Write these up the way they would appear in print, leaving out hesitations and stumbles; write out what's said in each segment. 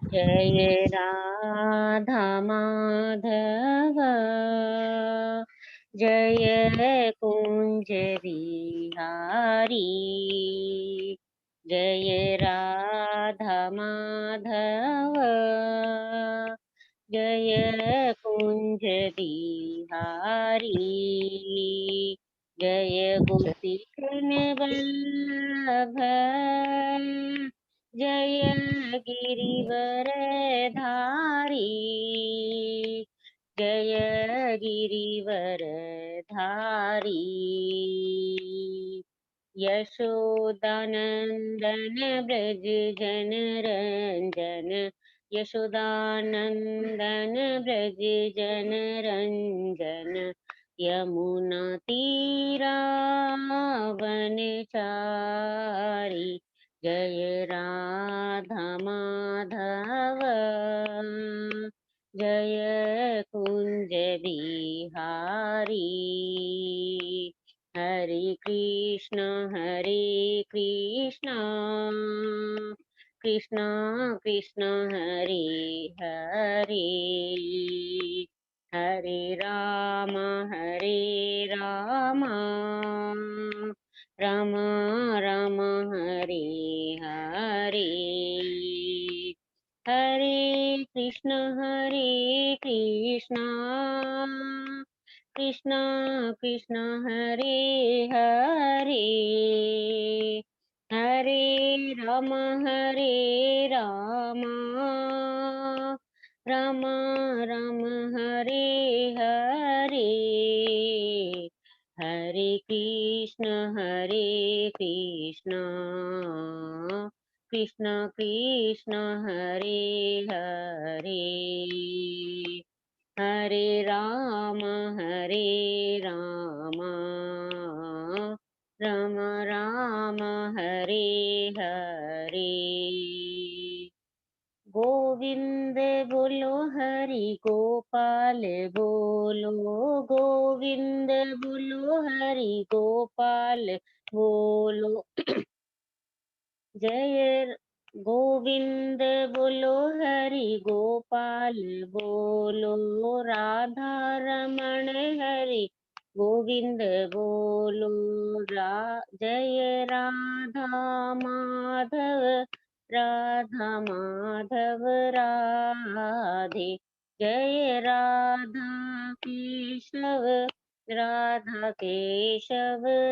जय राधा माधव जय कुंज बिहारी। जय राधा माधव जय कुंज बिहारी। जय गोपी वल्लभ जय गिरिवर धारी। जय गिरिवर धारी। यशोदानंदन ब्रज जन रंजन। यशोदानंदन ब्रज जन रंजन। यमुना तीरा वनचारी। जय राधा माधव जय कुंज बिहारी। हरे कृष्ण कृष्ण कृष्ण हरे हरे। हरे राम राम राम हरे हरे। हरे कृष्ण कृष्ण कृष्ण हरे हरे। हरे राम राम राम हरे हरे। हरे कृष्ण कृष्ण कृष्ण हरे हरे। हरे राम राम राम हरे हरे। गोविंद बोलो हरि गोपाल बोलो। गोविंद बोलो हरि गोपाल बोलो। जय गोविंद बोलो हरि गोपाल बोलो। राधा रमण हरि गोविंद बोलो। जय राधा माधव राधे। जय राधा केशव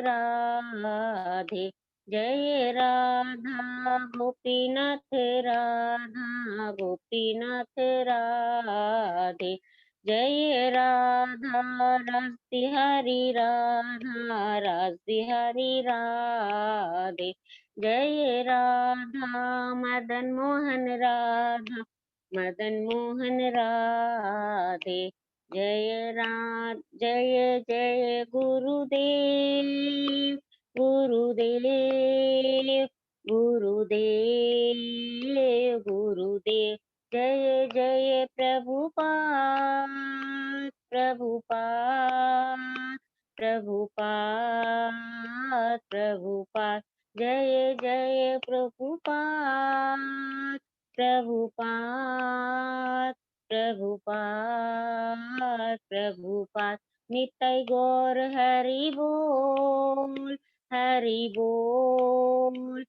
राधे। जय राधा गोपीनाथ राधे। जय राधा रास बिहारी राधे। जय राधा मदन मोहन राधे। जय जय गुरुदेव गुरुदेव। जय जय प्रभुपाद। जय जय प्रभुपाद। निताई गौर हरि बोल हरि बोल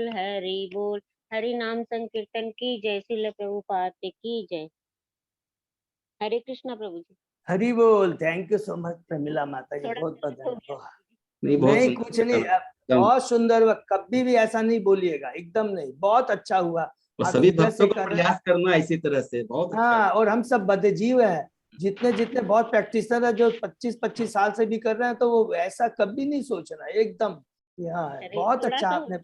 हरि बोल। हरि नाम संकीर्तन की जय। श्रील प्रभुपाद की जय। हरे कृष्णा प्रभु जी। हरि बोल। Thank you so much Pramila माता जी, बहुत बहुत धन्यवाद। नहीं कुछ नहीं, बहुत सुंदर। कभी भी ऐसा नहीं बोलिएगा, एकदम नहीं, बहुत अच्छा हुआ। सभी भक्तों को प्रयास करना इसी तरह से बहुत अच्छा। हाँ, और हम सब बद्धजीव हैं, जितने बहुत प्रैक्टिसर है जो 25 साल से भी कर रहे हैं, तो वो ऐसा कभी नहीं सोचना, एकदम यहाँ है। बहुत अच्छा आपने,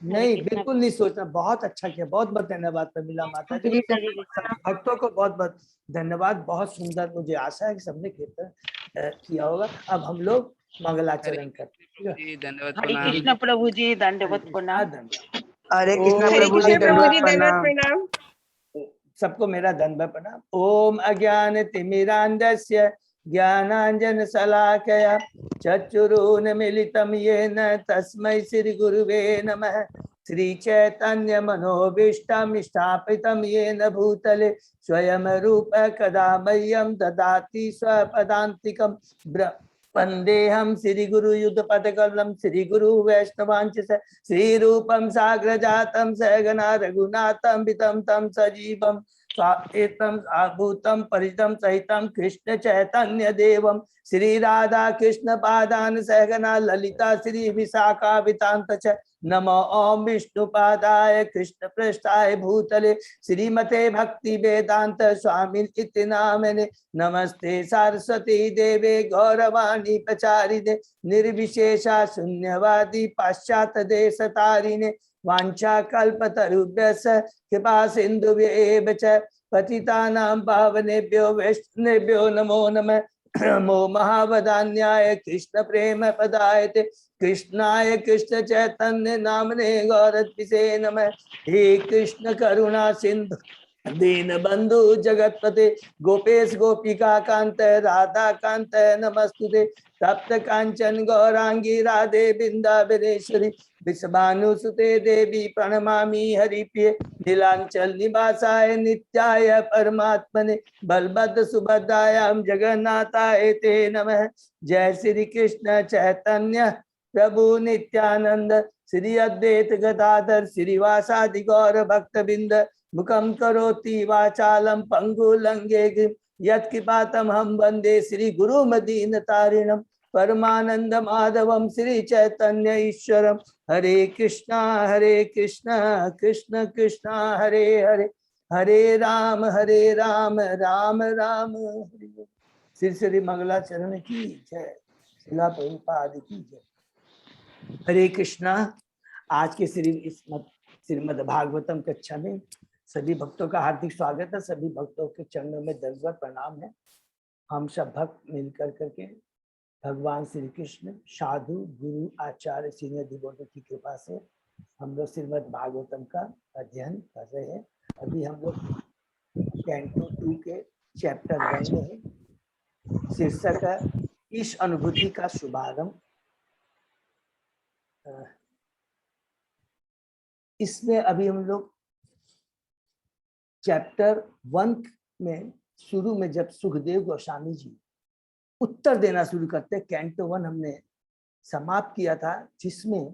नहीं बिल्कुल नहीं सोचना, बहुत अच्छा किया। बहुत बहुत धन्यवाद प्रमिला माता जी। भक्तों को बहुत बहुत धन्यवाद। बहुत सुंदर, मुझे आशा है कि सबने कीर्तन किया होगा। अब हम लोग मंगलाचरण करते हैं। हरे कृष्ण प्रभु जी, दंडवत प्रणाम। हरे कृष्ण प्रभु जी, दंडवत प्रणाम। सबको मेरा दंडवत प्रणाम। ओम अज्ञान तिमिरांधस्य ज्ञानांजन शलाकया चक्षुरुन्मीलितं येन तस्मै श्री गुरुवे नमः। श्री चैतन्य मनोभीष्टं स्थापितं येन भूतले स्वयं रूप कदा मह्यं ददाति स्वपदान्तिकं। वंदेहम श्री गुरु युगपदकमलं श्री गुरु वैष्णवांच श्री रूपम साग्र जातम सहगना रघुनाथम वितम तम सजीवम स्वाएतम आभूतम परितम सहितम कृष्ण चैतन्य देवम श्री राधा कृष्ण पादान सहगना ललिता श्री विशाखा वितांत च। नमो ओम विष्णुपादाय कृष्ण पृष्ठाय भूतले श्रीमते भक्ति वेदांत स्वामी इति नामने। नमस्ते सरस्वती देवे गौरवाणी प्रचारिणे निर्विशेषा शून्यवादी पाश्चात्य देश तारिणे। वांछा कल्पतरुभ्यश्च कृपा सिन्धुभ्येव च पतितानां पावनेभ्यो वैष्णवेभ्यो नमो नमः। नमो महावदान्याय कृष्ण प्रेम पदायते कृष्णाय कृष्ण चैतन्य नामने गौरत्पिसे नमः। हे कृष्ण करुणा सिंधु दीन बंधु जगतपते गोपेश गोपिका कांत राधा कांत नमस्तुते। तप्त कांचन गौरांगी राधे बिंदावनेश्वरी विश्वानुसुते देवी प्रणमामि हरिप्रिये। नीलांचल निवासाय नित्याय परमात्मने बलभद्र सुभद्रायां जगन्नाथाय ते नमः। जय श्री कृष्ण चैतन्य प्रभु नित्यानंद श्री अद्वैत गदाधर श्रीवासादि गौर भक्तबिंद मुखम करोति वाचालम पंगु लंघे यत्कृपातम हम वंदे श्री गुरु मदीन तारिणम परमानंद माधवम श्री चैतन्य ईश्वरम। हरे कृष्णा कृष्ण कृष्णा हरे हरे हरे राम राम राम हरे हरे। श्री श्री मंगलाचरण की जय। शिला प्रभुपाद की जय। हरे कृष्णा। आज के श्रीमद् भागवतम कक्षा में सभी भक्तों का हार्दिक स्वागत है। सभी भक्तों के चरणों में दंडवत प्रणाम है। हम सब भक्त मिलकर करके भगवान श्री कृष्ण साधु गुरु आचार्य सीनियर डिवोटी की कृपा से हम लोग श्रीमद् भागवतम का अध्ययन कर रहे हैं। अभी हम लोग कैंटो 2 के चैप्टर 1 में है। शीर्षक है इस अनुभूति का शुभारंभ। इसमें अभी हम लोग चैप्टर 1 में शुरू में जब सुखदेव गोस्वामी जी उत्तर देना शुरू करते हैं, कैंटो 1 हमने समाप्त किया था, जिसमें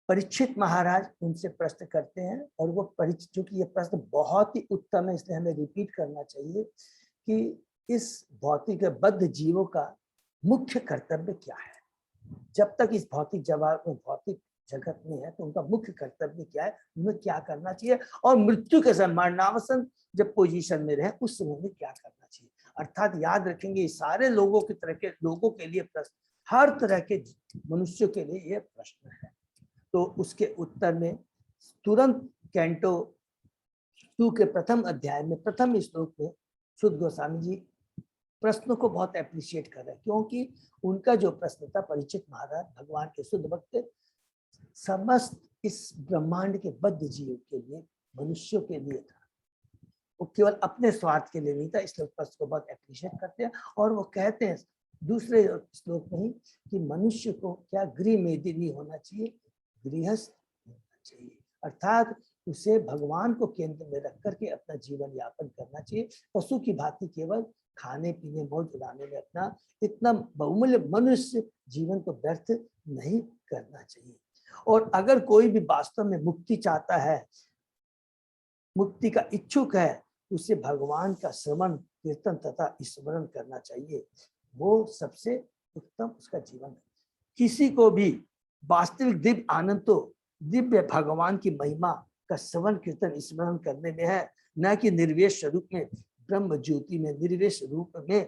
परीक्षित महाराज उनसे प्रश्न करते हैं और वो परीक्षित, चूंकि ये प्रश्न बहुत ही उत्तम है इसलिए हमें रिपीट करना चाहिए कि इस भौतिक बद्ध जीवों का मुख्य कर्तव्य क्या है। जब तक इस भौतिक भौतिक जगत में है तो उनका मुख्य कर्तव्य क्या है, उन्हें क्या करना चाहिए, और मृत्यु के समय मरणावसन जब पोजीशन में रहे उस समय में क्या करना चाहिए। अर्थात याद रखेंगे सारे लोगों की तरह के लोगों के लिए प्रश्न, हर तरह के मनुष्यों के लिए यह प्रश्न है। तो उसके उत्तर में तुरंत कैंटो 2 के प्रथम अध्याय में प्रथम श्लोक में शुद्ध गोस्वामी जी प्रश्नों को बहुत एप्रिशिएट कर रहे हैं, क्योंकि उनका जो प्रश्न था परीक्षित महाराज भगवान के शुद्ध भक्त समस्त इस ब्रह्मांड के बद्ध जीव के लिए, मनुष्यों के लिए था। वो केवल अपने स्वार्थ के लिए नहीं था, इसलिए प्रश्न को बहुत एप्रिशिएट करते हैं। और वो कहते हैं दूसरे श्लोक में ही कि मनुष्य को क्या गृह मेदिनी होना चाहिए, गृहस्थ होना चाहिए। अर्थात उसे भगवान को केंद्र में रख करके अपना जीवन यापन करना चाहिए। पशु की भांति केवल खाने पीने मौज उड़ाने में अपना इतना बहुमूल्य मनुष्य जीवन को व्यर्थ नहीं करना चाहिए। और अगर कोई भी वास्तव में मुक्ति चाहता है, मुक्ति का इच्छुक है, उसे भगवान का श्रवण कीर्तन तथा स्मरण करना चाहिए। वो सबसे उत्तम उसका जीवन है। किसी को भी वास्तविक दिव्य आनंद तो दिव्य भगवान की महिमा का श्रवण कीर्तन स्मरण करने में है, न कि निर्वेश स्वरूप में, ब्रह्म ज्योति में, निर्वेश रूप में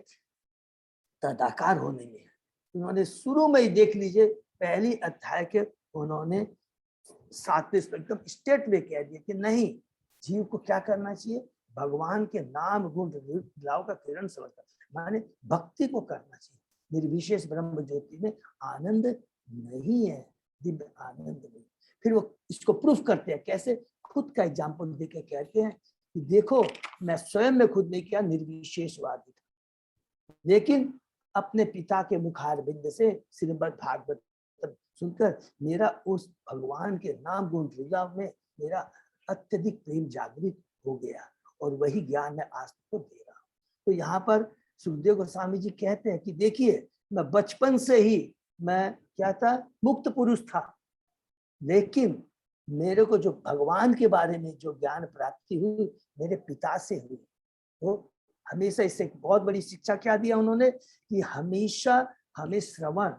तदाकार होने में है। उन्होंने शुरू में ही देख लीजिए पहली अध्याय के उन्होंने 7वें एकदम स्टेट में कह दिया कि नहीं, जीव को क्या करना चाहिए, भगवान के नाम गुण लीलाओं का किरण श्रवण करना, माने भक्ति को करना चाहिए। निर्विशेष ब्रह्म ज्योति में आनंद नहीं है, दिव्य आनंद नहीं। फिर वो इसको प्रूफ करते हैं कैसे, खुद का एग्जाम्पल देके कहते हैं कि देखो मैं स्वयं में खुद नहीं किया, निर्विशेषवादी था, लेकिन अपने पिता के मुखारबिंद से श्रीमद् भागवत सुनकर मेरा उस भगवान के नाम गुण हृदय में मेरा अत्यधिक प्रेम जागृत हो गया और वही ज्ञान मैं आज को दे रहा हूँ। तो यहाँ पर सुखदेव गोस्वामी जी कहते हैं कि देखिए, मैं बचपन से ही मैं क्या था, मुक्त पुरुष था, लेकिन मेरे को जो भगवान के बारे में जो ज्ञान प्राप्ति हुई मेरे पिता से हुई। तो हमेशा इससे बहुत बड़ी शिक्षा क्या दिया उन्होंने कि हमेशा हमें श्रवण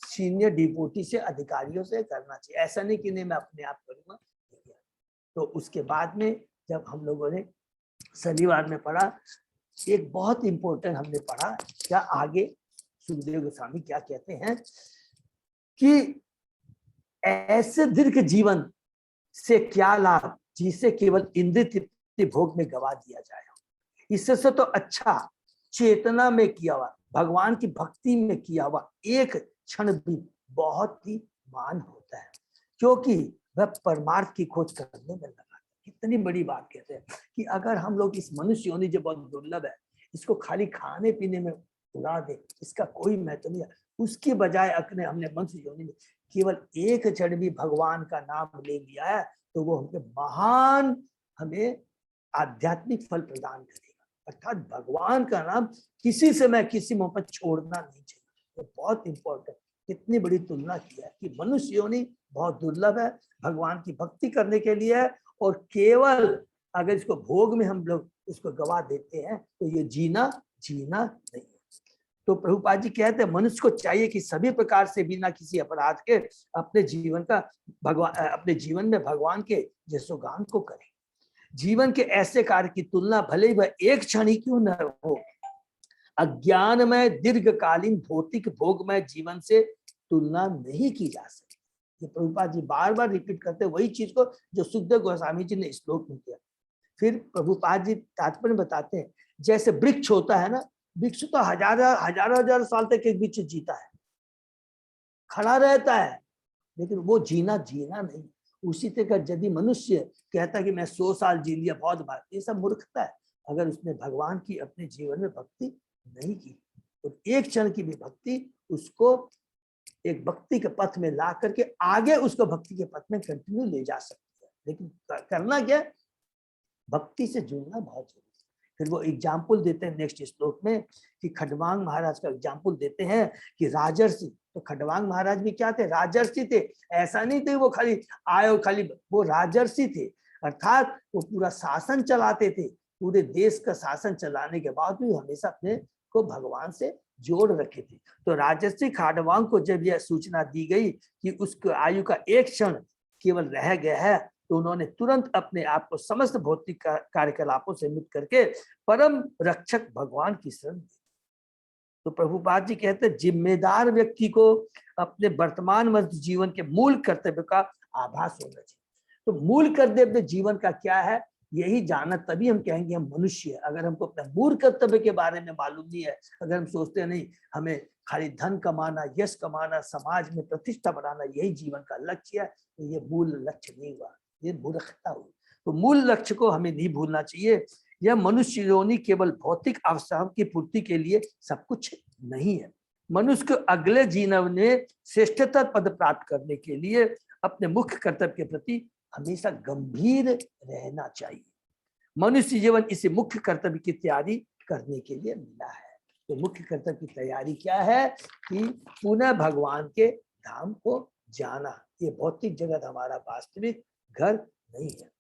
सीनियर डिवोटी से, अधिकारियों से करना चाहिए, ऐसा नहीं कि नहीं मैं अपने आप करूंगा। तो उसके बाद में जब हम लोगों ने शनिवार में पढ़ा, एक बहुत इंपॉर्टेंट हमने पढ़ा, क्या आगे सुखदेव गोस्वामी क्या कहते हैं कि ऐसे दीर्घ जीवन से क्या लाभ जिसे केवल इंद्रिय तृप्ति भोग में गवा दिया जाए। इससे तो अच्छा चेतना में किया हुआ, भगवान की भक्ति में किया हुआ एक क्षण भी बहुत ही मान होता है, क्योंकि वह परमार्थ की खोज करने में लगा। कितनी बड़ी बात कहते हैं कि अगर हम लोग इस मनुष्य योनि जो बहुत दुर्लभ है, इसको खाली खाने पीने में उड़ा दे, इसका कोई महत्व नहीं है, उसके बजाय अपने हमने मनुष्य योनि में केवल एक क्षण भी भगवान का नाम ले लिया है, तो वो हमके महान हमें आध्यात्मिक फल प्रदान करेगा। अर्थात भगवान का नाम किसी से मैं किसी मोह पर छोड़ना नहीं चाहिए। तो बहुत इंपॉर्टेंट, कितनी बड़ी तुलना की है कि मनुष्य योनि बहुत दुर्लभ है, भगवान की भक्ति करने के लिए है, और केवल अगर इसको भोग में हम लोग इसको गवा देते हैं तो ये जीना नहीं है। तो प्रभुपाद जी कहते हैं मनुष्य को चाहिए कि सभी प्रकार से बिना किसी अपराध के अपने जीवन में भगवान के यशोगान को करें। जीवन के ऐसे कार्य की तुलना भले ही वह एक क्षण ही क्यों न हो, अज्ञानमय दीर्घकालीन भौतिक भोगमय जीवन से तुलना नहीं की जा सकती। ये प्रभुपाद जी बार बार रिपीट करते वही चीज को जो सुखदेव गोस्वामी जी ने श्लोक में किया। फिर प्रभुपाद जी तात्पर्य बताते हैं, जैसे वृक्ष होता है ना, वृक्ष तो हजारों साल तक एक वृक्ष जीता है, खड़ा रहता है, लेकिन वो जीना नहीं। उसी तरह यदि मनुष्य कहता है कि मैं 100 साल जी लिया, बहुत बात, ये सब मूर्खता है। अगर उसने भगवान की अपने जीवन में भक्ति नहीं की तो एक क्षण की भी भक्ति उसको एक भक्ति के पथ में ला करके आगे उसको भक्ति के पथ में कंटिन्यू ले जा सकती है। लेकिन करना क्या, भक्ति से जुड़ना बहुत जरूरी है। फिर वो एग्जाम्पल देते हैं नेक्स्ट श्लोक में कि खडवांग महाराज का एग्जाम्पल देते हैं कि राजर्षि, तो खडवांग महाराज भी क्या थे, राजर्षि थे। ऐसा नहीं थे वो खाली आए खाली, वो राजर्षि थे, अर्थात वो पूरा शासन चलाते थे। पूरे देश का शासन चलाने के बाद भी हमेशा अपने को भगवान से जोड़ रखे थे। तो राजर्षि खडवांग को जब यह सूचना दी गई कि उसके आयु का एक क्षण केवल रह गया है, तो उन्होंने तुरंत अपने आप को समस्त भौतिक कार्यकलापों से मुक्त करके परम रक्षक भगवान की शरण दी। तो प्रभुपाद जी कहते हैं जिम्मेदार व्यक्ति को अपने वर्तमान मनुष्य जीवन के मूल कर्तव्य का आभास होना चाहिए। तो मूल कर्तव्य जीवन का क्या है, यही जाना, तभी हम कहेंगे हम मनुष्य है। अगर हमको अपने मूल कर्तव्य के बारे में मालूम नहीं है, अगर हम सोचते हैं नहीं हमें खाली धन कमाना, यश कमाना, समाज में प्रतिष्ठा बढ़ाना यही जीवन का लक्ष्य है, तो ये मूल लक्ष्य नहीं हुआ, ये मूर्खता हुई। तो मूल लक्ष्य को हमें नहीं भूलना चाहिए। यह मनुष्य योनि केवल भौतिक आवश्यकताओं की पूर्ति के लिए सब कुछ नहीं है। मनुष्य को अगले जीवन में श्रेष्ठतर पद प्राप्त करने के लिए अपने मुख्य कर्तव्य के प्रति हमेशा गंभीर रहना चाहिए। मनुष्य जीवन इसे मुख्य कर्तव्य की तैयारी करने के लिए मिला है। तो मुख्य कर्तव्य की तैयारी क्या है कि पुनः भगवान के धाम को जाना। ये भौतिक जगत हमारा वास्तविक घर नहीं है।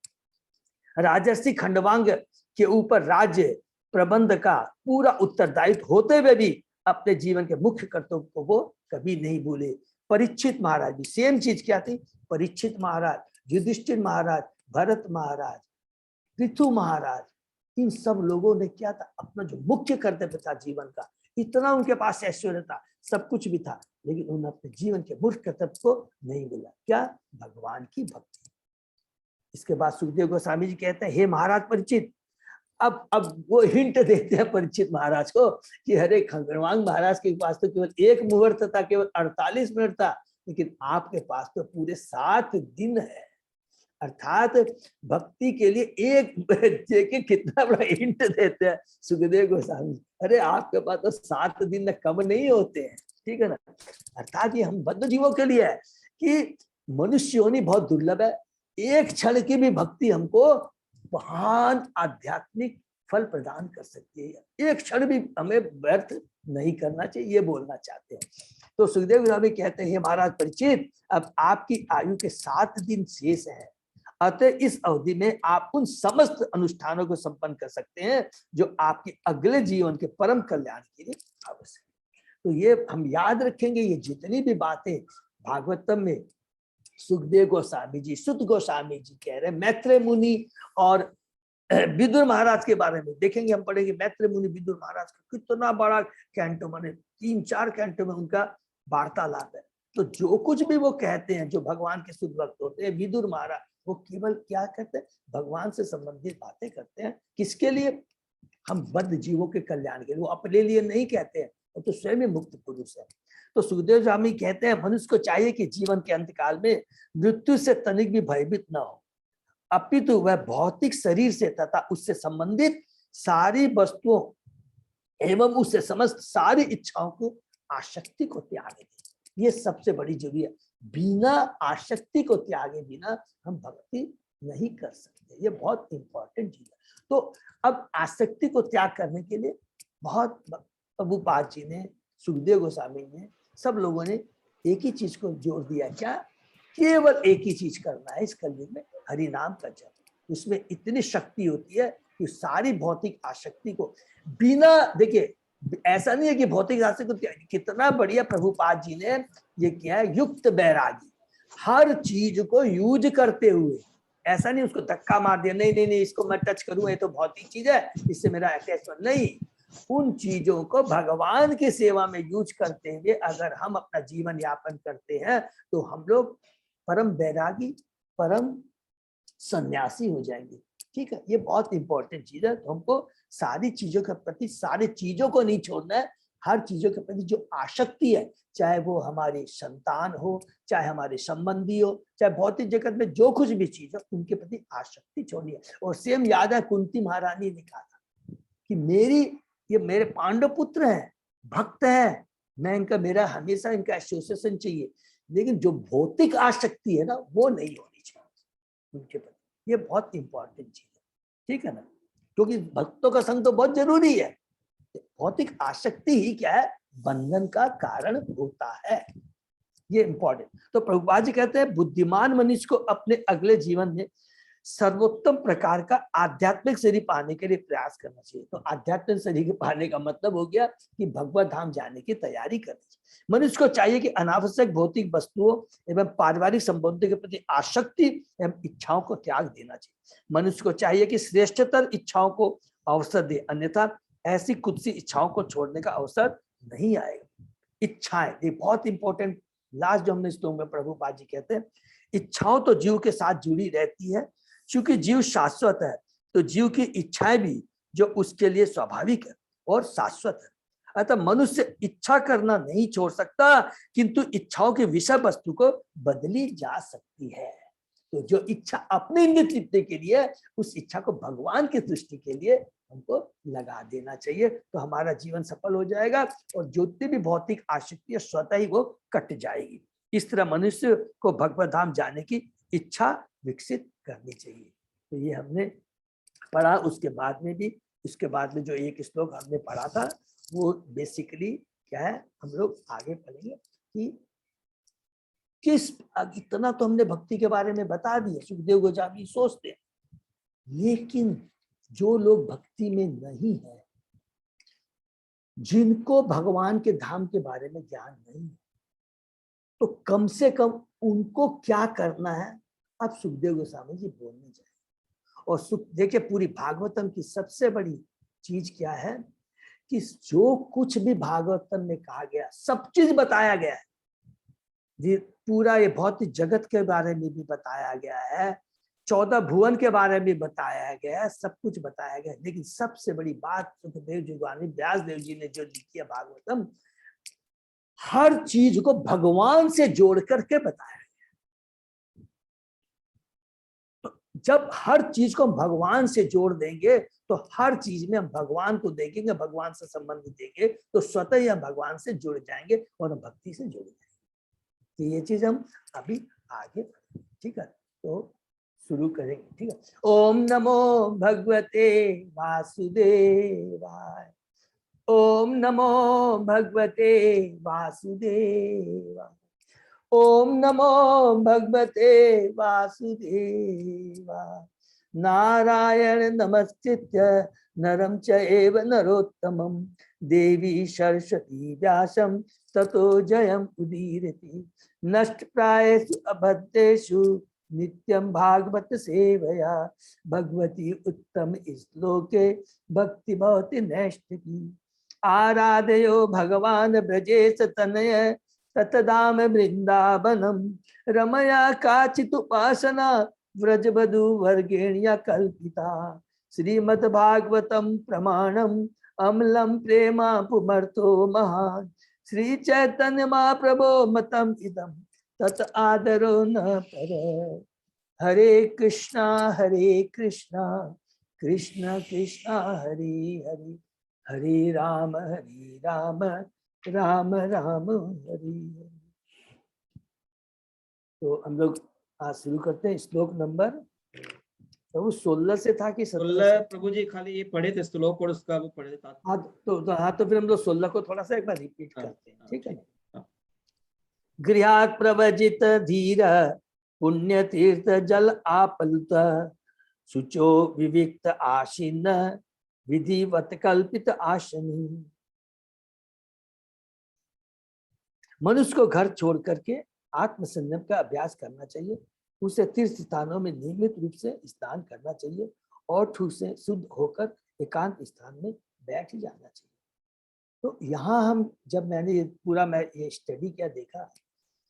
राजर्षि खंडवांग के ऊपर राज्य प्रबंध का पूरा उत्तरदायित्व होते हुए भी अपने जीवन के मुख्य कर्तव्य को वो कभी नहीं भूले। परीक्षित महाराज भी सेम चीज क्या थी, परीक्षित महाराज, युधिष्ठिर महाराज, भरत महाराज, पृथु महाराज, इन सब लोगों ने क्या था, अपना जो मुख्य कर्तव्य था जीवन का, इतना उनके पास ऐश्वर्य था, सब कुछ भी था, लेकिन उन्होंने अपने जीवन के मुख्य कर्तव्य को नहीं भूला। क्या, भगवान की भक्ति। इसके बाद सुखदेव गोस्वामी जी कहते हैं हे महाराज परीक्षित, अब वो हिंट देते हैं परीक्षित महाराज को कि हरे खंडवांग महाराज के पास तो केवल एक मुहूर्त था, केवल 48 मिनट था, लेकिन आपके पास तो पूरे 7 दिन है। अर्थात भक्ति के लिए एक देखिए कितना बड़ा हिंट देते हैं सुखदेव गोस्वामी, अरे आपके पास तो 7 दिन कम नहीं होते हैं, ठीक है ना। अर्थात ये हम बद्ध जीवों के लिए है कि मनुष्य होनी बहुत दुर्लभ है, एक क्षण की भी भक्ति हमको महान आध्यात्मिक फल प्रदान कर सकती है, एक क्षण भी हमें व्यर्थ नहीं करना चाहिए, ये बोलना चाहते हैं। तो सुखदेव गोस्वामी कहते हैं महाराज परीक्षित, अब आपकी आयु के 7 दिन शेष है, अतः इस अवधि में आप उन समस्त अनुष्ठानों को संपन्न कर सकते हैं जो आपके अगले जीवन के परम कल्याण के लिए आवश्यक है। तो ये हम याद रखेंगे, ये जितनी भी बातें भागवतम में सुखदेव गोस्वामी जी, सुत गोस्वामी जी कह रहे हैं, मैत्रेय मुनि और विदुर महाराज के बारे में देखेंगे, हम पढ़ेंगे मैत्रेय मुनि विदुर महाराज का कितना बड़ा कैंटो, माने 3-4 कैंटो में उनका वार्तालाप है। तो जो कुछ भी वो कहते हैं, जो भगवान के शुद्ध भक्त होते हैं, विदुर महाराज वो केवल क्या कहते हैं, भगवान से संबंधित बातें करते हैं। किसके लिए? हम बद्ध जीवों के कल्याण के लिए, वो अपने लिए नहीं कहते हैं, वो तो स्वयं मुक्त पुरुष है। तो सुखदेव स्वामी कहते हैं मनुष्य को चाहिए कि जीवन के अंतकाल में मृत्यु से तनिक भी भयभीत न हो, अपितु वह भौतिक शरीर से तथा उससे संबंधित सारी वस्तुओं एवं उससे समस्त सारी इच्छाओं को आसक्ति को त्यागे। ये सबसे बड़ी जरूरी है, बिना आसक्ति को त्यागे बिना हम भक्ति नहीं कर सकते, ये बहुत इंपॉर्टेंट चीज है। तो अब आसक्ति को त्याग करने के लिए बहुत प्रभुपाद जी ने, सुखदेव गोस्वामी ने, सब लोगों ने एक ही चीज को जोर दिया, क्या? केवल एक ही चीज करना है इस कलयुग में, हरि नाम का जप। उसमें इतनी शक्ति होती है कि सारी भौतिक आसक्ति को बिना, देखिए ऐसा नहीं है कि भौतिक आसक्ति को, कितना बढ़िया प्रभुपाद जी ने ये किया है, युक्त बैरागी, हर चीज को यूज करते हुए, ऐसा नहीं उसको धक्का मार दिया, नहीं नहीं नहीं इसको मैं टच करूं, ये तो भौतिक चीज है, इससे मेरा अटैचमेंट नहीं। उन चीजों को भगवान की सेवा में यूज करते हुए अगर हम अपना जीवन यापन करते हैं तो हम लोग परम बैरागी, परम सन्यासी हो जाएंगे, ठीक है। ये बहुत इंपॉर्टेंट चीज है। तो हमको सारी चीजों के प्रति, सारी चीजों को नहीं छोड़ना है, हर चीजों के प्रति जो आसक्ति है, चाहे वो हमारी संतान हो, चाहे हमारे संबंधी हो, चाहे भौतिक जगत में जो कुछ भी चीज हो, उनके प्रति आसक्ति छोड़नी है। और सेम याद है कुंती महारानी ने कहा था कि ये मेरे पांडव पुत्र हैं, भक्त हैं, मैं इनका, मेरा हमेशा इनका एसोसिएशन चाहिए, लेकिन जो भौतिक आसक्ति है ना वो नहीं होनी चाहिए उनके प्रति। ये बहुत इंपॉर्टेंट चीज है, ठीक है ना, क्योंकि भक्तों का संग तो बहुत जरूरी है। भौतिक आसक्ति ही क्या है, बंधन का कारण होता है, ये इंपॉर्टेंट। तो प्रभुपाद जी कहते हैं बुद्धिमान मनुष्य को अपने अगले जीवन में सर्वोत्तम प्रकार का आध्यात्मिक शरीर पाने के लिए प्रयास करना चाहिए। तो आध्यात्मिक शरीर पाने का मतलब हो गया कि भगवत धाम जाने की तैयारी करनी चाहिए। मनुष्य को चाहिए कि अनावश्यक भौतिक वस्तुओं एवं पारिवारिक संबंधों के प्रति आसक्ति एवं इच्छाओं को त्याग देना चाहिए। मनुष्य को चाहिए कि श्रेष्ठतर इच्छाओं को अवसर दे, अन्यथा ऐसी कुछ सी इच्छाओं को छोड़ने का अवसर नहीं आएगा। इच्छाएं, ये बहुत इंपॉर्टेंट, लास्ट जो हमने श्लोक में प्रभुपाद जी कहते हैं इच्छाओं तो जीव के साथ जुड़ी रहती है, क्योंकि जीव शाश्वत है तो जीव की इच्छाएं भी जो उसके लिए स्वाभाविक है और शाश्वत है। अतः मनुष्य इच्छा करना नहीं छोड़ सकता, किंतु इच्छाओं के विषय वस्तु को बदली जा सकती है। तो जो इच्छा अपने इंद्रिय तृप्ति के लिए, उस इच्छा को भगवान की सृष्टि के लिए हमको लगा देना चाहिए, तो हमारा जीवन सफल हो जाएगा और जितनी भी भौतिक आसक्ति है स्वतः ही वो कट जाएगी। इस तरह मनुष्य को भगवत धाम जाने की इच्छा विकसित करनी चाहिए। तो ये हमने पढ़ा। उसके बाद में भी, इसके बाद में जो एक श्लोक हमने पढ़ा था वो बेसिकली क्या है, हम लोग आगे पढ़ेंगे कि किस, इतना तो हमने भक्ति के बारे में बता दिया, सुखदेव गोस्वामी सोचते हैं, लेकिन जो लोग भक्ति में नहीं है, जिनको भगवान के धाम के बारे में ज्ञान नहीं है, तो कम से कम उनको क्या करना है अब सुखदेव गोस्वामी जी बोलने जाए। और देखिए पूरी भागवतम की सबसे बड़ी चीज क्या है कि जो कुछ भी भागवतम में कहा गया सब चीज बताया गया है जी, पूरा ये भौतिक जगत के बारे में भी बताया गया है, 14 भुवन के बारे में बताया गया है, सब कुछ बताया गया है। लेकिन सबसे बड़ी बात सुखदेव जी व्यास देव जी ने जो लिखी है भागवतम, हर चीज को भगवान से जोड़ करके बताया गया। जब हर चीज को हम भगवान से जोड़ देंगे तो हर चीज में हम भगवान को देखेंगे, भगवान से संबंध देंगे तो स्वतः ही हम भगवान से जुड़ जाएंगे और हम भक्ति से जुड़ जाएंगे। तो ये चीज हम अभी आगे, ठीक है, तो शुरू करेंगे, ठीक है। ओम नमो भगवते वासुदेवाय, ओम नमो भगवते वासुदेवाय, ओम नमो भगवते वासुदेवाय। नारायण नमस्कृत्य नरं चैव नरोत्तमं देवी सरस्वती व्यासं ततो जयम् उदीरति। नष्टप्रायेषु अभद्रेषु नित्यं भागवत सेवया भगवती उत्तम श्लोके भक्ति भवति नैष्ठिकी। आराधयो भगवान ब्रजेश तनय ततधाम वृंदावनम रमया काचित् उपासना व्रजवधू वर्गेण्या कल्पिता। श्रीमद्भागवतम प्रमाणम अम्लम प्रेमा पुमर्थो महान। श्री चैतन्य महाप्रभो मतम इदम तत आदरो न पर। हरे कृष्णा कृष्ण कृष्णा हरे हरे, हरे राम राम राम हरे। तो हम लोग आज शुरू करते हैं श्लोक नंबर, तो वो 16 से था कि 16 प्रभु जी खाली ये पढ़े थे श्लोक और उसका वो पढ़े था। हाँ तो फिर हम लोग 16 को थोड़ा सा एक बार रिपीट करते हैं, ठीक है। गृहात् प्रवजित धीर पुण्य तीर्थ जल आपलुत शुचो विविक्त आशीन विधिवत कल्पित आशनी। मनुष्य को घर छोड़ करके आत्म संयम का अभ्यास करना चाहिए। उसे तीर्थ स्थानों में नियमित रूप से स्नान करना चाहिए और ठूस से शुद्ध होकर एकांत स्थान में बैठ जाना चाहिए। तो यहाँ हम जब मैंने ये पूरा ये स्टडी किया देखा,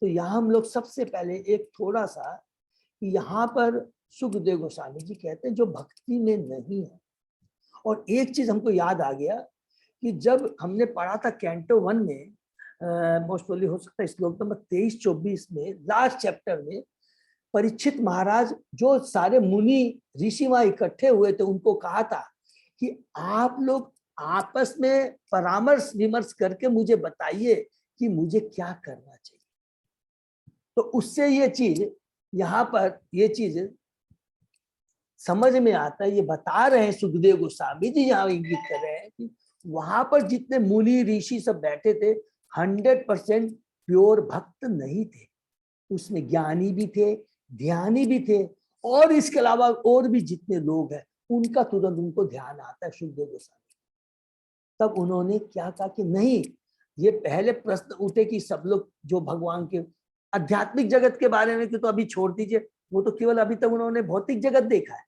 तो यहाँ हम लोग सबसे पहले एक थोड़ा सा यहाँ पर सुखदेव गोस्वामी जी कहते हैं जो भक्ति में नहीं है। और एक चीज हमको याद आ गया कि जब हमने पढ़ा था कैंटो 1 में, मोस्ट प्रोबेबली हो सकता है श्लोक नंबर 23-24 में, लास्ट चैप्टर में परीक्षित महाराज जो सारे मुनि ऋषि वहां इकट्ठे हुए थे उनको कहा था कि आप लोग आपस में परामर्श विमर्श करके मुझे बताइए कि मुझे क्या करना चाहिए। तो उससे ये चीज यहाँ पर ये चीज समझ में आता है। ये बता रहे हैं सुखदेव गोस्वामी जी यहाँ इंगित कर रहे हैं कि वहां पर जितने मुनि ऋषि सब बैठे थे 100% प्योर भक्त नहीं थे, उसमें ज्ञानी भी थे, ध्यानी भी थे, और इसके अलावा और भी जितने लोग हैं उनका तुरंत उनको ध्यान आता है सुखदेव गोस्वामी। तब उन्होंने क्या कहा कि नहीं, ये पहले प्रश्न उठे कि सब लोग जो भगवान के आध्यात्मिक जगत के बारे में तो अभी छोड़ दीजिए, वो तो केवल अभी तक उन्होंने भौतिक जगत देखा है,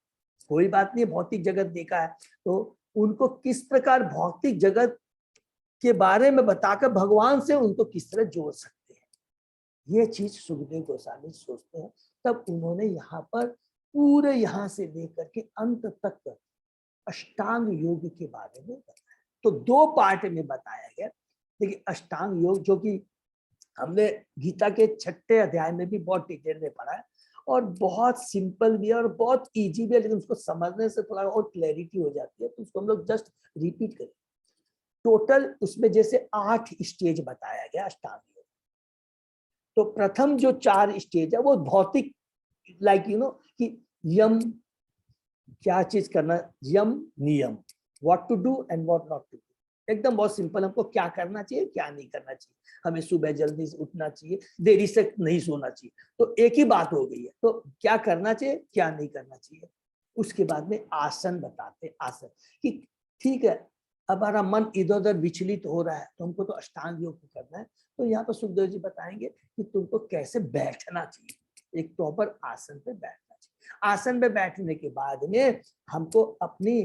कोई बात नहीं, भौतिक जगत देखा है, तो उनको किस प्रकार भौतिक जगत के बारे में बताकर भगवान से उनको किस तरह जोड़ सकते हैं, ये चीज सुखदेव गोस्वामी सोचते हैं। तब उन्होंने यहाँ पर पूरे यहाँ से लेकर के अंत तक अष्टांग योग के बारे में बताया। तो 2 पार्ट में बताया गया। देखिए अष्टांग योग जो कि हमने गीता के 6ठे अध्याय में भी बहुत डिटेल में पढ़ा है और बहुत सिंपल भी है और बहुत इजी भी है, लेकिन उसको समझने से थोड़ा और क्लैरिटी हो जाती है, तो उसको हम लोग जस्ट रिपीट करें। टोटल उसमें जैसे 8 स्टेज बताया गया अष्टांग योग। तो प्रथम जो 4 स्टेज है वो भौतिक, लाइक कि यम, क्या चीज करना, यम नियम, what to do and what not to do, एकदम बहुत सिंपल। हमको क्या करना चाहिए क्या नहीं करना चाहिए, हमें सुबह जल्दी से उठना चाहिए, देरी से नहीं सोना चाहिए, तो एक ही बात हो गई है। तो क्या करना चाहिए क्या नहीं करना चाहिए। उसके बाद में आसन बताते, आसन कि ठीक है अब हमारा मन इधर उधर विचलित हो रहा है तो हमको तो अष्टांग योग करना है। तो यहाँ पर सुखदेव जी बताएंगे कि तुमको कैसे बैठना चाहिए, एक प्रॉपर आसन पे बैठना चाहिए। आसन पे बैठने के बाद में हमको अपनी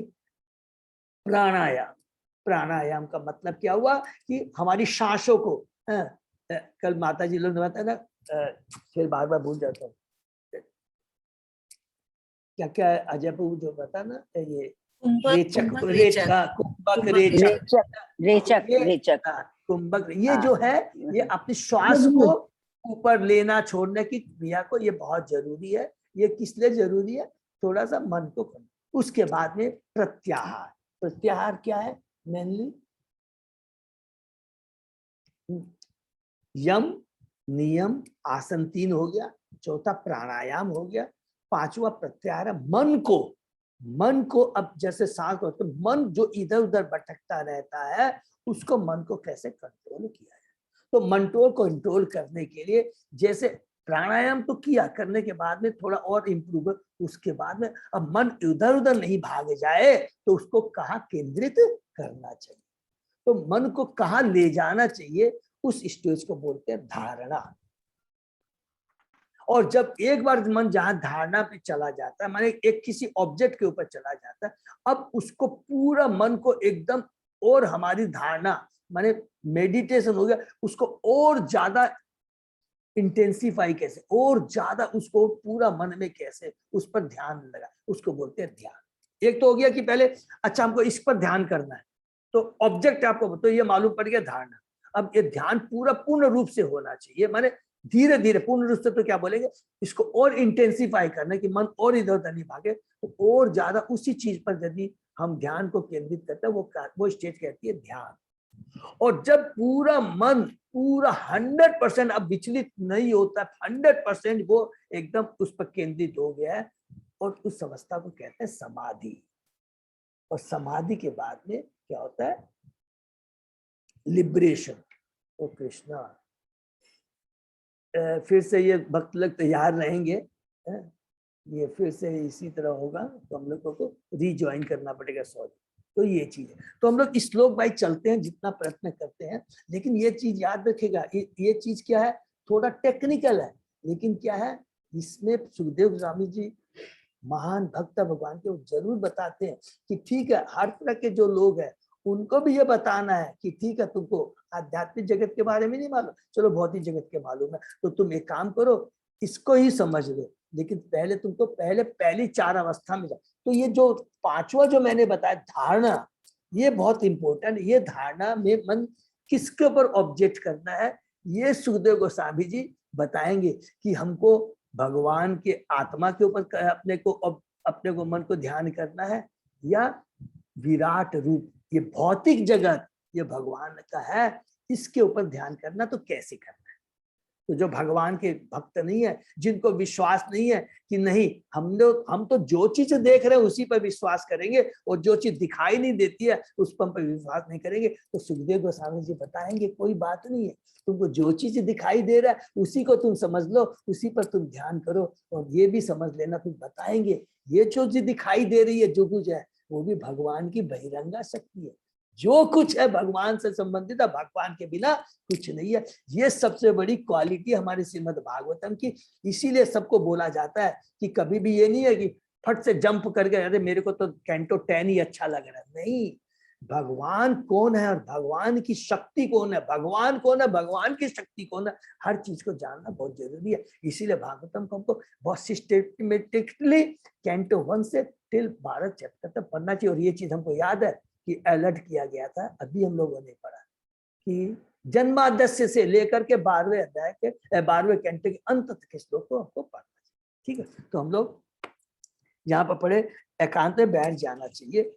प्राणायाम का मतलब क्या हुआ कि हमारी सांसों को, कल माता जी लोग ने बताया ना, फिर बार बार भूल जाता हूँ क्या क्या अजय बाबू जो बता ना, ये कुंभक, ये जो है ये अपनी श्वास को ऊपर लेना छोड़ने की क्रिया को, ये बहुत जरूरी है। ये किस लिए जरूरी है, थोड़ा सा मन को करना। उसके बाद में प्रत्याहार। प्रत्याहार क्या है? मेनली यम नियम आसन 3 हो गया, चौथा प्राणायाम हो गया, पांचवा प्रत्याहार है मन को अब जैसे सांस होते मन जो इधर उधर भटकता रहता है उसको मन को कैसे कंट्रोल किया जाए। तो मन को कंट्रोल करने के लिए जैसे प्राणायाम तो किया, करने के बाद में थोड़ा और इम्प्रूव, उसके बाद में अब मन इधर उधर नहीं भाग जाए तो उसको कहाँ केंद्रित करना चाहिए, तो मन को कहाँ ले जाना चाहिए, उस स्टेज को बोलते हैं धारणा। और जब एक बार मन जहां धारणा पे चला जाता है, माने एक किसी ऑब्जेक्ट के ऊपर चला जाता है, अब उसको पूरा मन को एकदम, और हमारी धारणा माने मेडिटेशन हो गया, उसको और ज्यादा इंटेंसिफाई कैसे, और ज्यादा उसको पूरा मन में कैसे उस पर ध्यान लगा, उसको बोलते हैं ध्यान। एक तो हो गया कि पहले अच्छा हमको इस पर ध्यान करना है, तो ऑब्जेक्ट आपको तो ये मालूम पड़ गया धारणा। अब ये ध्यान पूरा पूर्ण रूप से होना चाहिए, माने धीरे धीरे, पूर्ण रूप से तो क्या बोलेंगे, इसको और इंटेंसिफाई करना कि मन और इधर उधर नहीं भागे, तो और ज्यादा उसी चीज पर यदि हम ध्यान को केंद्रित करते हैं वो स्टेज कहती है ध्यान। और जब पूरा मन पूरा 100% अब विचलित नहीं होता, 100% वो एकदम उस पर केंद्रित हो गया है, और उस अवस्था को कहते हैं समाधि। और समाधि के बाद में क्या होता है? लिबरेशन। ओ कृष्णा, फिर से ये भक्त लोग तैयार रहेंगे, ये फिर से इसी तरह होगा तो हम लोगों को रिज्वाइन करना पड़ेगा। सॉरी, तो ये चीज है। तो हम लोग श्लोक बाई चलते हैं जितना प्रयत्न करते हैं, लेकिन ये चीज याद रखेगा, ये चीज क्या है, थोड़ा टेक्निकल है, लेकिन क्या है इसमें सुखदेव गोस्वामी जी महान भक्त भगवान के, वो जरूर बताते हैं कि ठीक है, हर तरह के जो लोग हैं उनको भी ये बताना है कि ठीक है, तुमको आध्यात्मिक जगत के बारे में नहीं मालूम, चलो भौतिक जगत के मालूम है, तो तुम एक काम करो, इसको ही समझ लो, लेकिन पहले तुमको पहली 4 अवस्था में जाओ। तो ये जो 5वां जो मैंने बताया धारणा, ये बहुत इंपॉर्टेंट। ये धारणा में मन किसके ऊपर ऑब्जेक्ट करना है, ये सुखदेव गोस्वामी जी बताएंगे कि हमको भगवान के आत्मा के ऊपर अपने को मन को ध्यान करना है, या विराट रूप ये भौतिक जगत ये भगवान का है, इसके ऊपर ध्यान करना, तो कैसे करना है। तो जो भगवान के भक्त नहीं है, जिनको विश्वास नहीं है कि नहीं हम तो जो चीज देख रहे हैं उसी पर विश्वास करेंगे, और जो चीज दिखाई नहीं देती है उस पर विश्वास नहीं करेंगे, तो सुखदेव गोस्वामी जी बताएंगे कोई बात नहीं है, तुमको जो चीज दिखाई दे रहा है उसी को तुम समझ लो, उसी पर तुम ध्यान करो, और ये भी समझ लेना, तुम बताएंगे ये जो चीज दिखाई दे रही है, जो कुछ है वो भी भगवान की बहिरंगा शक्ति है, जो कुछ है भगवान से संबंधित है, भगवान के बिना कुछ नहीं है। ये सबसे बड़ी क्वालिटी हमारे श्रीमद् भागवतम की। इसीलिए सबको बोला जाता है कि कभी भी ये नहीं है कि फट से जंप करके अरे मेरे को तो कैंटो 10 ही अच्छा लग रहा है, नहीं। भगवान कौन है और भगवान की शक्ति कौन है, भगवान कौन है, भगवान की शक्ति कौन है, हर चीज को जानना बहुत जरूरी है। इसीलिए भागवतम को हमको बहुत सिस्टेमेटिकली कैंटो 1 से टिल 12 चैप्टर तक पढ़ना चाहिए। और ये चीज हमको याद है कि अलर्ट किया गया था, अभी हम लोगों ने पढ़ा कि जन्मादस्य से लेकर के 12वें अध्याय के 12वें कैंटो के अंत तक के श्लोक को हमको पढ़ना चाहिए। ठीक है, तो हम लोग यहाँ पर पढ़े, एकांत में बैठ जाना चाहिए।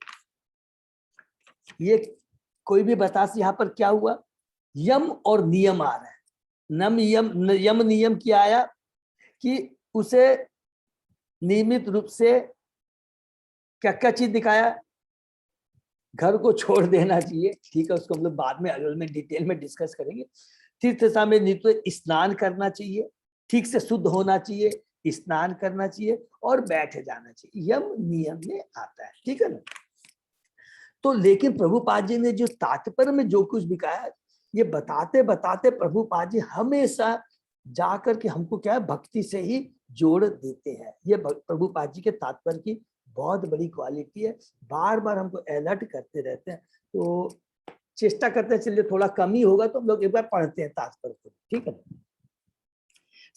ये कोई भी बता यहाँ पर क्या हुआ, यम और नियम आ रहा है। यम नियम क्या आया कि उसे नियमित रूप से क्या क्या चीज दिखाया, घर को छोड़ देना चाहिए। ठीक है, उसको हम लोग बाद में अगल में डिटेल में डिस्कस करेंगे। तीर्थ समय नित्य स्नान करना चाहिए, ठीक से शुद्ध होना चाहिए, स्नान करना चाहिए और बैठ जाना चाहिए, यम नियम में आता है। ठीक है ना। तो लेकिन प्रभुपाद जी ने जो तात्पर्य में जो कुछ भी कहा, ये बताते बताते प्रभुपाद जी हमेशा जाकर के हमको क्या है, भक्ति से ही जोड़ देते हैं। ये प्रभुपाद जी के तात्पर्य की बहुत बड़ी क्वालिटी है, बार बार हमको अलर्ट करते रहते हैं। तो चेष्टा करते हैं, चलिए थोड़ा कम ही होगा तो हम लोग एक बार पढ़ते हैं तात्पर्य को। ठीक है।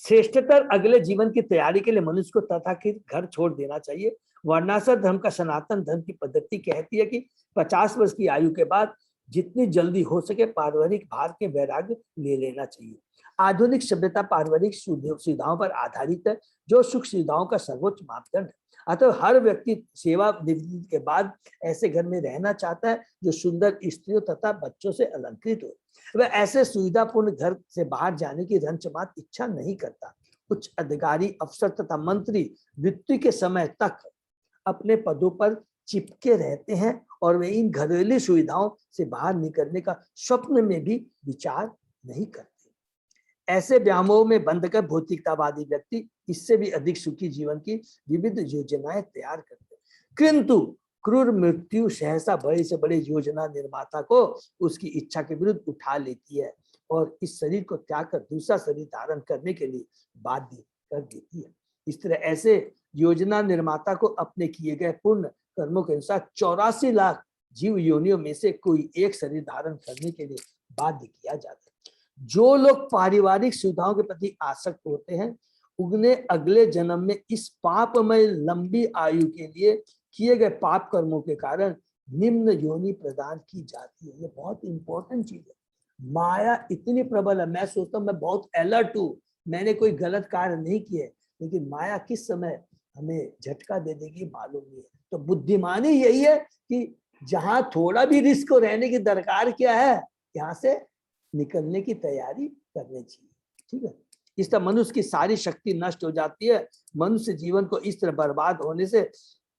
श्रेष्ठतर अगले जीवन की तैयारी के लिए मनुष्य को तथाकथित घर छोड़ देना चाहिए। वर्णाश्रम धर्म का सनातन धर्म की पद्धति कहती है कि 50 वर्ष की आयु के बाद जितनी जल्दी हो सके पारिवारिक भार के वैराग्य ले लेना चाहिए। आधुनिक सभ्यता पारिवारिक सुविधाओं पर आधारित है, जो सुख सुविधाओं का सर्वोच्च मापदंड है। अतः हर व्यक्ति सेवा निवृत्ति के बाद ऐसे घर में रहना चाहता है जो सुंदर स्त्रियों तथा बच्चों से अलंकृत हो। वह ऐसे सुविधापूर्ण घर से बाहर जाने की रंचमात इच्छा नहीं करता। उच्च अधिकारी, अफसर तथा मंत्री मृत्यु के समय तक अपने पदों पर चिपके रहते हैं और वे इन घरेलू सुविधाओं से बाहर निकलने का स्वप्न में भी विचार नहीं करते। ऐसे व्यामोह में बंधकर भौतिकतावादी व्यक्ति इससे भी अधिक सुखी जीवन की विविध योजनाएं तैयार करते हैं, किंतु क्रूर मृत्यु सहसा बड़े से बड़े योजना निर्माता को उसकी इच्छा के विरुद्ध उठा लेती है और इस शरीर को त्याग कर दूसरा शरीर धारण करने के लिए बाध्य कर देती है। इस तरह ऐसे योजना निर्माता को अपने किए गए पूर्ण कर्मों के अनुसार 84 लाख जीव योनियों में से कोई एक शरीर धारण करने के लिए बाध्य किया जाता है। जो लोग पारिवारिक सुविधाओं के प्रति आसक्त होते हैं उन्हें अगले जन्म में इस पापमय लंबी आयु के लिए किए गए पाप कर्मों के कारण निम्न योनि प्रदान की जाती है। ये बहुत इंपॉर्टेंट चीज है। माया इतनी प्रबल है, मैं सोचता हूँ मैं बहुत अलर्ट हूँ, मैंने कोई गलत कार्य नहीं किए, लेकिन माया किस समय हमें झटका दे देगी मालूम नहीं है। तो बुद्धिमानी यही है कि जहां थोड़ा भी रिस्क रहने की दरकार क्या है, यहाँ से निकलने की तैयारी करनी चाहिए। ठीक है, इस तरह मनुष्य की सारी शक्ति नष्ट हो जाती है। मनुष्य जीवन को इस तरह बर्बाद होने से,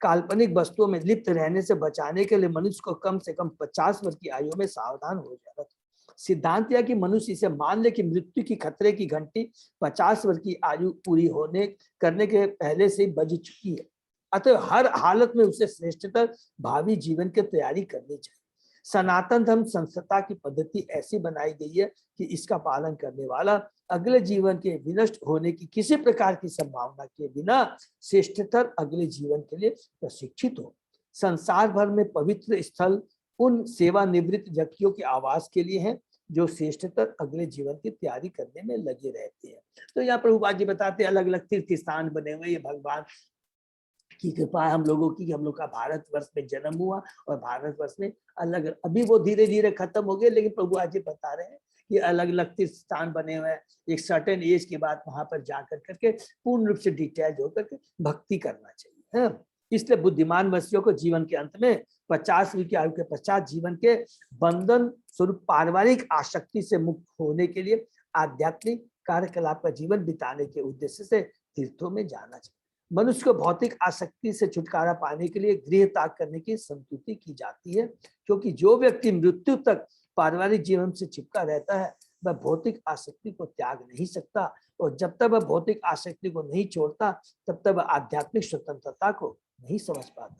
काल्पनिक वस्तुओं में लिप्त रहने से बचाने के लिए मनुष्य को कम से कम 50 वर्ष की आयु में सावधान हो जाना चाहिए। सिद्धांत यह कि मनुष्य इसे मान ले कि मृत्यु की खतरे की घंटी 50 वर्ष की आयु पूरी होने करने के पहले से बज चुकी है। अतः हर हालत में उसे श्रेष्ठतर भावी जीवन की तैयारी करनी चाहिए। सनातन धर्म संस्था की पद्धति ऐसी बनाई गई है कि इसका पालन करने वाला अगले जीवन के विनष्ट होने की किसी प्रकार की संभावना के बिना श्रेष्ठतर अगले जीवन के लिए प्रशिक्षित हो। संसार भर में पवित्र स्थल उन सेवानिवृत्त व्यक्तियों के आवास के लिए हैं जो श्रेष्ठतर अगले जीवन की तैयारी करने में लगे रहते हैं। तो यहाँ प्रभुपाद जी बताते हैं अलग अलग तीर्थ स्थान बने हुए, ये भगवान की कृपा है हम लोगों की, हम लोग का भारतवर्ष में जन्म हुआ और भारतवर्ष में अलग, अभी वो धीरे धीरे खत्म हो गए, लेकिन प्रभु आज बता रहे हैं कि अलग अलग तीर्थ स्थान बने हुए हैं। एक सर्टेन एज के बाद वहां पर जाकर करके पूर्ण रूप से डिटेच होकर के भक्ति करना चाहिए है। इसलिए बुद्धिमान वंशियों को जीवन के अंत में 50 वर्ष की आयु के पश्चात जीवन के बंधन स्वरूप पारिवारिक आसक्ति से मुक्त होने के लिए आध्यात्मिक कार्यकलाप का जीवन बिताने के उद्देश्य से तीर्थों में जाना चाहिए। मनुष्य को भौतिक आसक्ति से छुटकारा पाने के लिए गृह त्याग करने की संतुति की जाती है, क्योंकि जो व्यक्ति मृत्यु तक पारिवारिक जीवन से चिपका रहता है वह भौतिक आसक्ति को त्याग नहीं सकता, और जब तक वह भौतिक आसक्ति को नहीं छोड़ता तब तक वह आध्यात्मिक स्वतंत्रता को नहीं समझ पाता।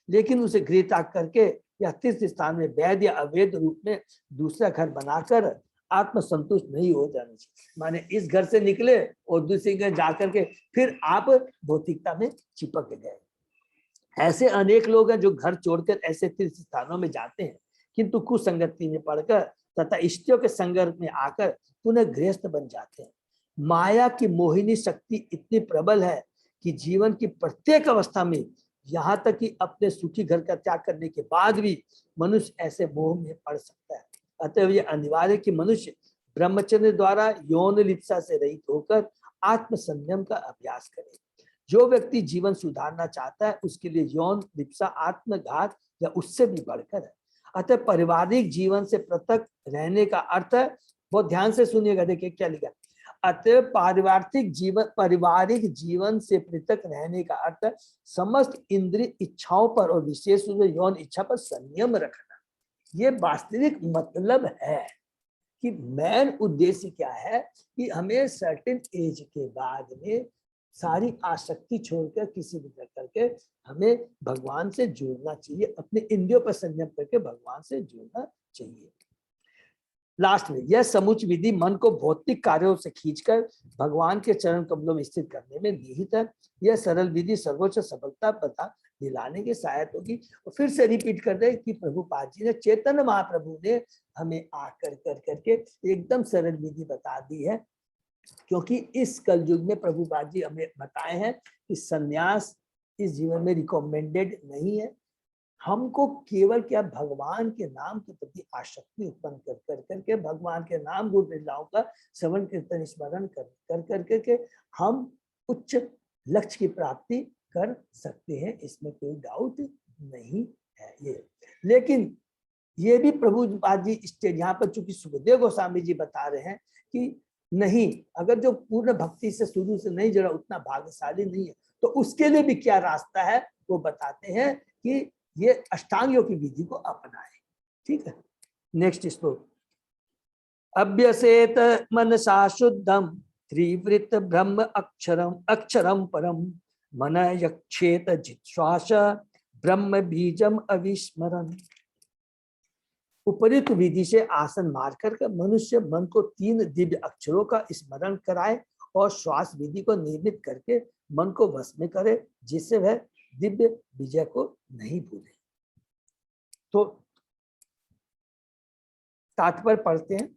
लेकिन उसे गृह त्याग करके या तीर्थ स्थान में वैध या अवैध रूप में दूसरा घर बनाकर आत्मसंतुष्ट नहीं हो जाना चाहिए। माने इस घर से निकले और दूसरे घर जाकर के फिर आप भौतिकता में चिपक गए। ऐसे अनेक लोग हैं जो घर छोड़कर ऐसे तीर्थ स्थानों में जाते हैं, किंतु कुसंगति में पड़कर तथा स्त्रियों के संपर्क में आकर पुनः गृहस्थ बन जाते हैं। माया की मोहिनी शक्ति इतनी प्रबल है कि जीवन की प्रत्येक अवस्था में, यहाँ तक कि अपने सुखी घर का त्याग करने के बाद भी मनुष्य ऐसे मोह में पड़ सकता है। अतः यह अनिवार्य कि मनुष्य ब्रह्मचर्य द्वारा यौन लिप्सा से रहित होकर आत्म संयम का अभ्यास करे। जो व्यक्ति जीवन सुधारना चाहता है उसके लिए यौन लिप्सा आत्मघात या उससे भी बढ़कर है। अतः पारिवारिक जीवन से पृथक रहने का अर्थ है, बहुत ध्यान से सुनिएगा, देखिए क्या लिखा। अतः पारिवारिक जीवन से पृथक रहने का अर्थ समस्त इंद्रिय इच्छाओं पर और विशेष रूप से यौन इच्छा पर संयम रखना। ये वास्तविक मतलब है कि मेन उद्देश्य क्या है कि हमें सर्टेन एज के बाद में सारी आसक्ति छोड़कर किसी भी करके हमें भगवान से जुड़ना चाहिए, अपने इंद्रियों पर संयम करके भगवान से जुड़ना चाहिए। लास्ट में यह समुच विधि मन को भौतिक कार्यों से खींचकर भगवान के चरण कमलों में स्थित करने में निहित है। यह सरल विधि सर्वोच्च सफलता पता दिलाने की सहायता होगी। और फिर से रिपीट कर दे कि प्रभुपाद जी ने, चैतन्य महाप्रभु ने हमें आकर कर करके एकदम सरल विधि बता दी है, क्योंकि इस कलयुग में प्रभुपाद जी हमें बताए हैं कि संन्यास इस जीवन में रिकमेंडेड नहीं है। हमको केवल क्या भगवान के नाम के प्रति आसक्ति उत्पन्न कर करके भगवान के नाम गुण लीलाओं का श्रवण कीर्तन स्मरण कर करके हम उच्च लक्ष्य की प्राप्ति कर सकते हैं, इसमें कोई डाउट नहीं है ये। लेकिन ये भी प्रभुपाद जी स्टेज यहाँ पर चूंकि सुखदेव गोस्वामी जी बता रहे हैं कि नहीं, अगर जो पूर्ण भक्ति से शुरू से नहीं जुड़ा उतना भाग्यशाली नहीं है, तो उसके लिए भी क्या रास्ता है वो बताते हैं कि ये अष्टांग योग की विधि को अपनाएं। ठीक है, नेक्स्ट श्लोक। अभ्यसेत मनसा शुद्धम त्रिवृत ब्रह्म अक्षरम अक्षरम परम मन यक्षेत जित्श्वास ब्रह्म बीजम अविस्मरन। उपयुक्त विधि से आसन मार कर मनुष्य मन को 3 दिव्य अक्षरों का स्मरण कराए और श्वास विधि को निर्मित करके मन को वश में करे, जिससे वह दिव्य विजय को नहीं भूले। तो तात्पर्य पढ़ते हैं।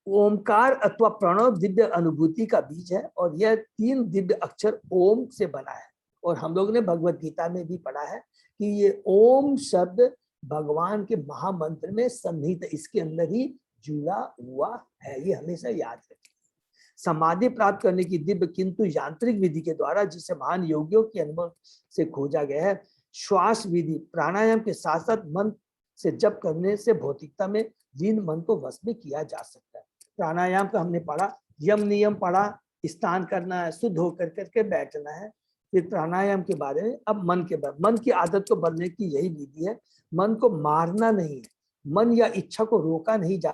ओमकार अथवा प्रणव दिव्य अनुभूति का बीज है और यह 3 दिव्य अक्षर ओम से बना है। और हम लोग ने भगवत गीता में भी पढ़ा है कि ये ओम शब्द भगवान के महामंत्र में सन्निहित, इसके अंदर ही जुड़ा हुआ है, ये हमेशा याद रखें। समाधि प्राप्त करने की दिव्य किंतु यांत्रिक विधि के द्वारा जिसे महान योगियों के अनुभव से खोजा गया है, श्वास विधि प्राणायाम के साथ साथ मन से जप करने से भौतिकता में लीन मन को वश में किया जा सकता है। प्राणायाम का हमने पढ़ा, यम नियम पढ़ा, स्नान करना है, शुद्ध होकर करके बैठना है। फिर प्राणायाम के बारे में, अब मन के बारे, मन की आदत को बदलने की यही विधि है। मन को मारना नहीं है, मन या इच्छा को रोका नहीं जा